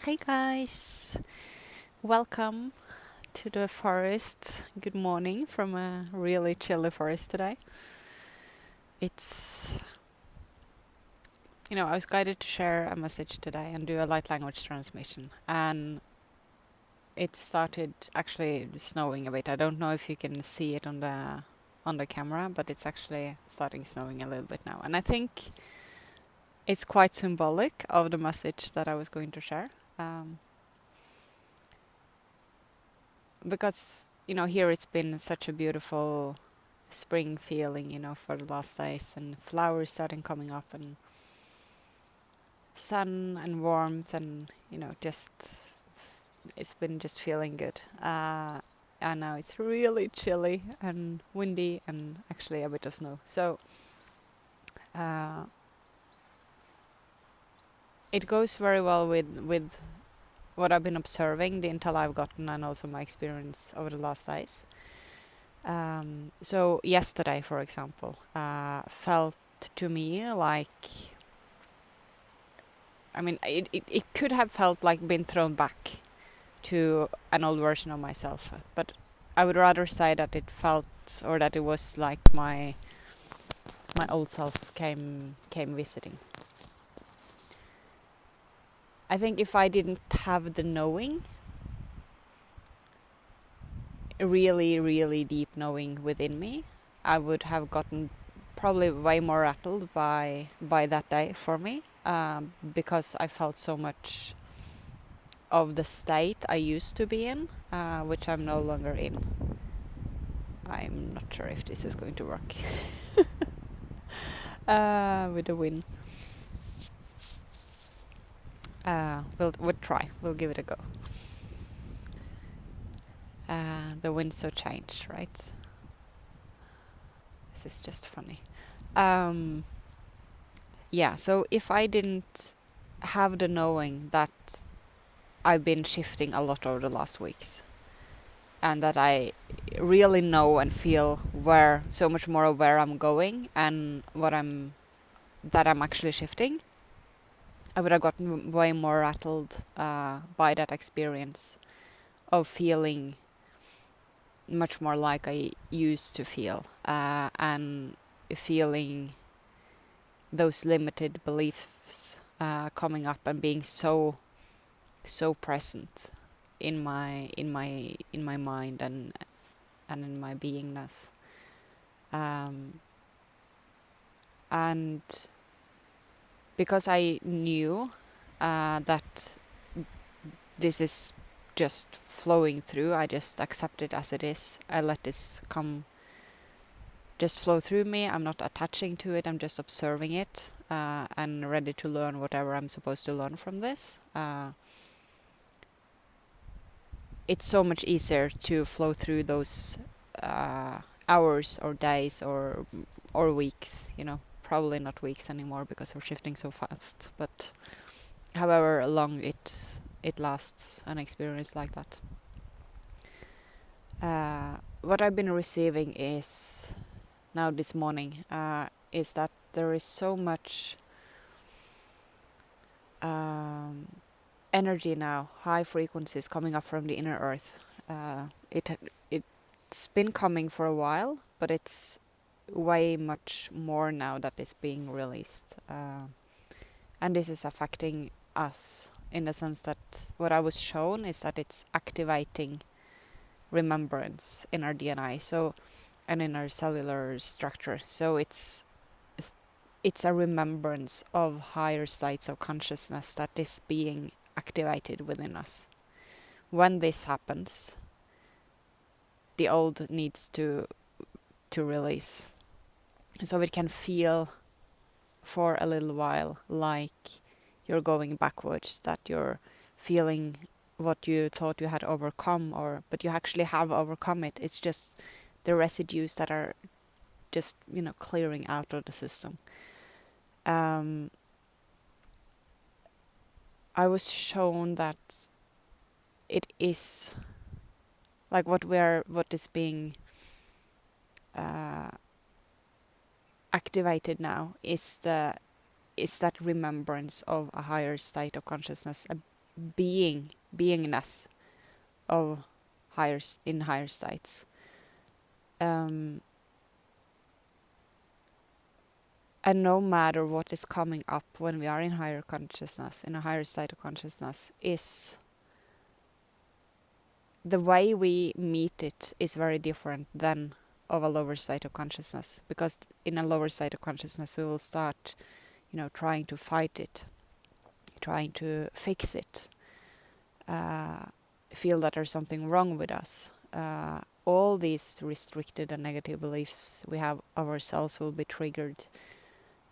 Hey guys, welcome to the forest. Good morning from a really chilly forest today. It's, I was guided to share a message today and do a light language transmission, and it started actually snowing a bit. I don't know if you can see it on the camera, but it's actually starting snowing a little bit now, and I think it's quite symbolic of the message that I was going to share. Because here it's been such a beautiful spring feeling for the last days, and flowers starting coming up, and sun and warmth, and just it's been just feeling good, and now it's really chilly and windy and actually a bit of snow, so uh, it goes very well with what I've been observing, the intel I've gotten, and also my experience over the last days. So yesterday, for example, felt to me like, it could have felt like being thrown back to an old version of myself, but I would rather say that it felt, or that it was like my old self came visiting. I think if I didn't have the knowing, really, really deep knowing within me, I would have gotten probably way more rattled by that day for me, because I felt so much of the state I used to be in, which I'm no longer in. I'm not sure if this is going to work with the wind. We'll try. We'll give it a go. The wind's so changed, right? This is just funny. Yeah, so if I didn't have the knowing that I've been shifting a lot over the last weeks, and that I really know and feel so much more of where I'm going and that I'm actually shifting, I would have gotten way more rattled by that experience of feeling much more like I used to feel, and feeling those limited beliefs coming up and being so present in my mind and in my beingness, and because I knew that this is just flowing through, I just accept it as it is. I let this just flow through me. I'm not attaching to it. I'm just observing it, and ready to learn whatever I'm supposed to learn from this. It's so much easier to flow through those hours or days or weeks. Probably not weeks anymore because we're shifting so fast. But however long it lasts, an experience like that. What I've been receiving is now this morning is that there is so much energy now, high frequencies coming up from the inner earth. It's been coming for a while, but it's way much more now that is being released, and this is affecting us in the sense that what I was shown is that it's activating remembrance in our DNA, and in our cellular structure. So it's a remembrance of higher states of consciousness that is being activated within us. When this happens, the old needs to release. So it can feel for a little while like you're going backwards, that you're feeling what you thought you had overcome, but you actually have overcome it. It's just the residues that are just clearing out of the system. I was shown that it is like what is being activated now is that remembrance of a higher state of consciousness, beingness of in higher states. And no matter what is coming up when we are in higher consciousness, in a higher state of consciousness, is the way we meet it is very different than of a lower state of consciousness. Because in a lower state of consciousness, we will start, trying to fight it, trying to fix it, feel that there's something wrong with us. All these restricted and negative beliefs we have of ourselves will be triggered.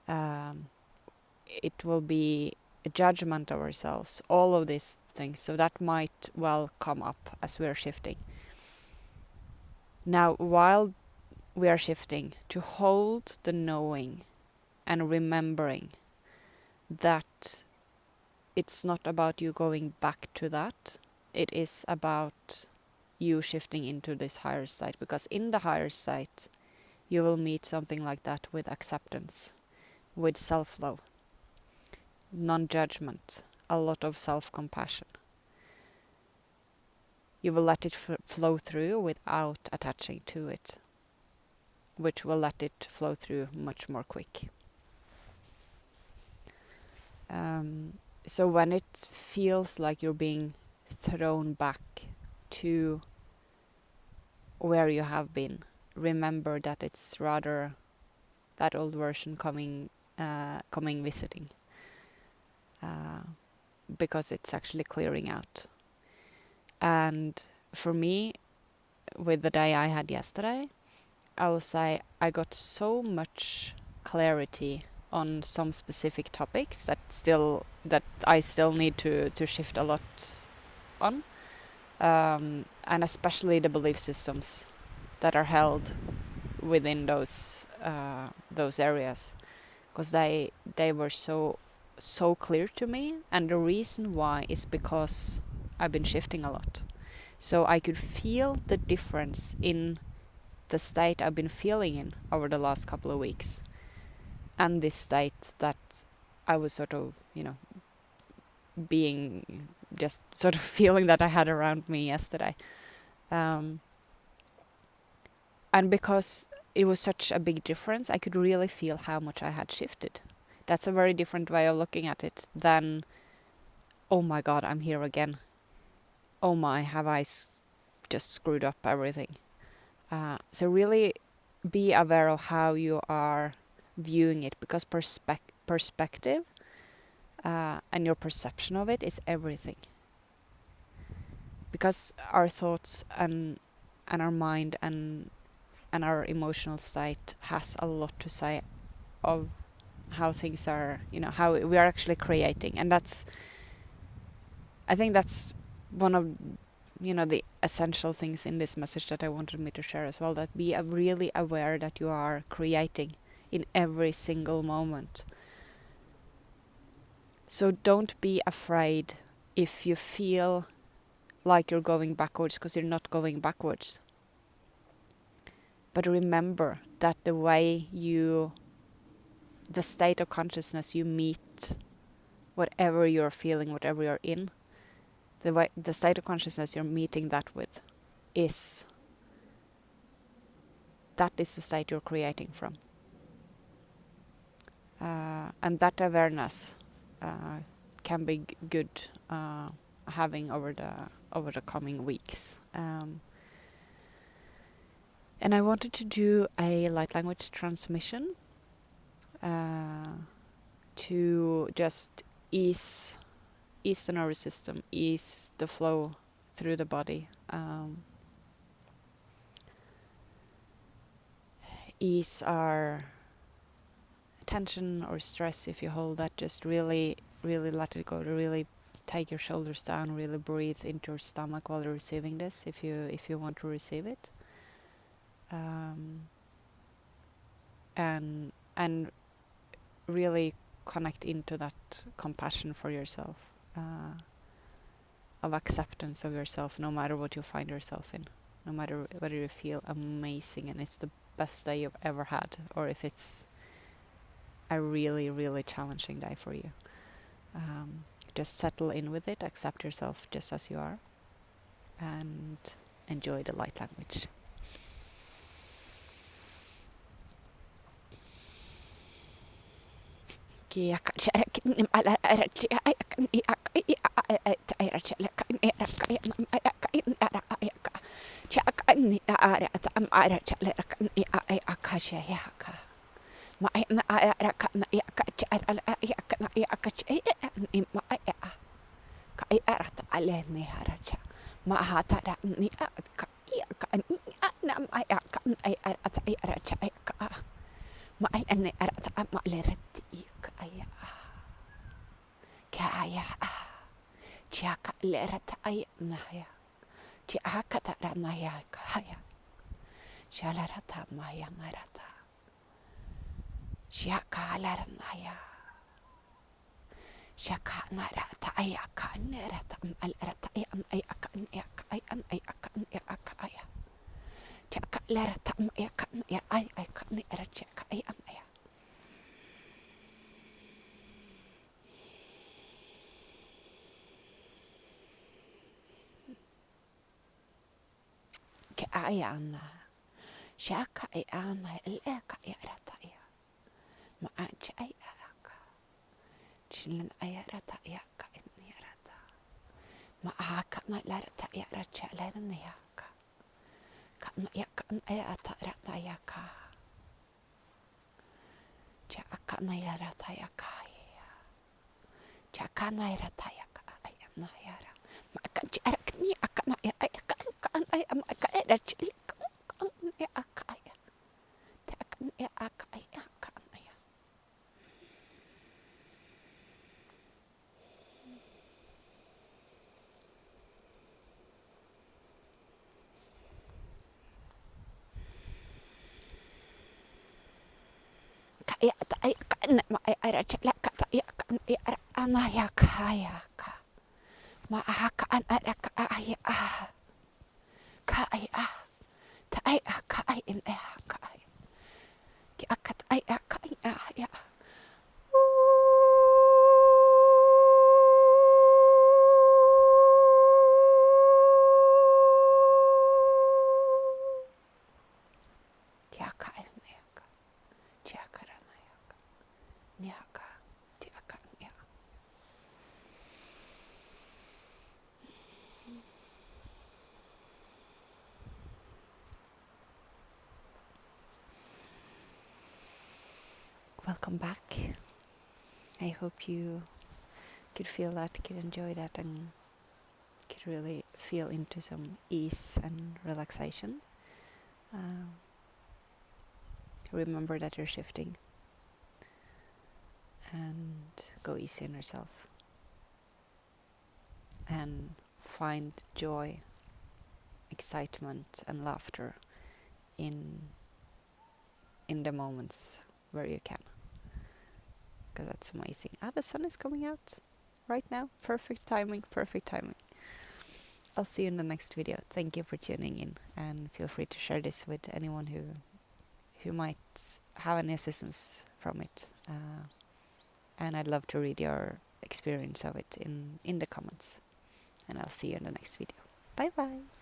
It will be a judgment of ourselves, all of these things. So that might well come up as we are shifting. Now, while we are shifting, to hold the knowing and remembering that it's not about you going back to that. It is about you shifting into this higher state, because in the higher state, you will meet something like that with acceptance, with self-love, non-judgment, a lot of self-compassion. You will let it flow through without attaching to it, which will let it flow through much more quick. So when it feels like you're being thrown back to where you have been, remember that it's rather that old version coming visiting, because it's actually clearing out. And for me, with the day I had yesterday, I will say I got so much clarity on some specific topics that I still need to shift a lot on, and especially the belief systems that are held within those areas, because they were so clear to me, and the reason why is because I've been shifting a lot, so I could feel the difference in the state I've been feeling in over the last couple of weeks, and this state that I was sort of, being just sort of feeling that I had around me yesterday. And because it was such a big difference, I could really feel how much I had shifted. That's a very different way of looking at it than, oh my God, I'm here again. Oh my, have I just screwed up everything? So really be aware of how you are viewing it, because perspective and your perception of it is everything. Because our thoughts and our mind and our emotional state has a lot to say of how things are, how we are actually creating. And I think that's one of, the essential things in this message that I wanted me to share as well, that be really aware that you are creating in every single moment. So don't be afraid if you feel like you're going backwards, because you're not going backwards. But remember that the state of consciousness you meet, whatever you're feeling, whatever you're in, the state of consciousness you're meeting that with is the state you're creating from. And that awareness can be good having over the coming weeks. And I wanted to do a light language transmission to just ease the nervous system, ease the flow through the body, ease our tension or stress. If you hold that, just really let it go, to really take your shoulders down, really breathe into your stomach while you're receiving this, if you want to receive it, and really connect into that compassion for yourself, of acceptance of yourself, no matter what you find yourself in, no matter whether you feel amazing and it's the best day you've ever had, or if it's a really challenging day for you. just settle in with it, accept yourself just as you are, and enjoy the light language. Welcome back. I hope you could feel that, could enjoy that, and could really feel into some ease and relaxation. Remember that you're shifting, and go easy on yourself, and find joy, excitement and laughter in the moments where you can, because that's amazing. The sun is coming out right now. Perfect timing, perfect timing. I'll see you in the next video. Thank you for tuning in, and feel free to share this with anyone who might have any assistance from it. And I'd love to read your experience of it in the comments. And I'll see you in the next video. Bye bye.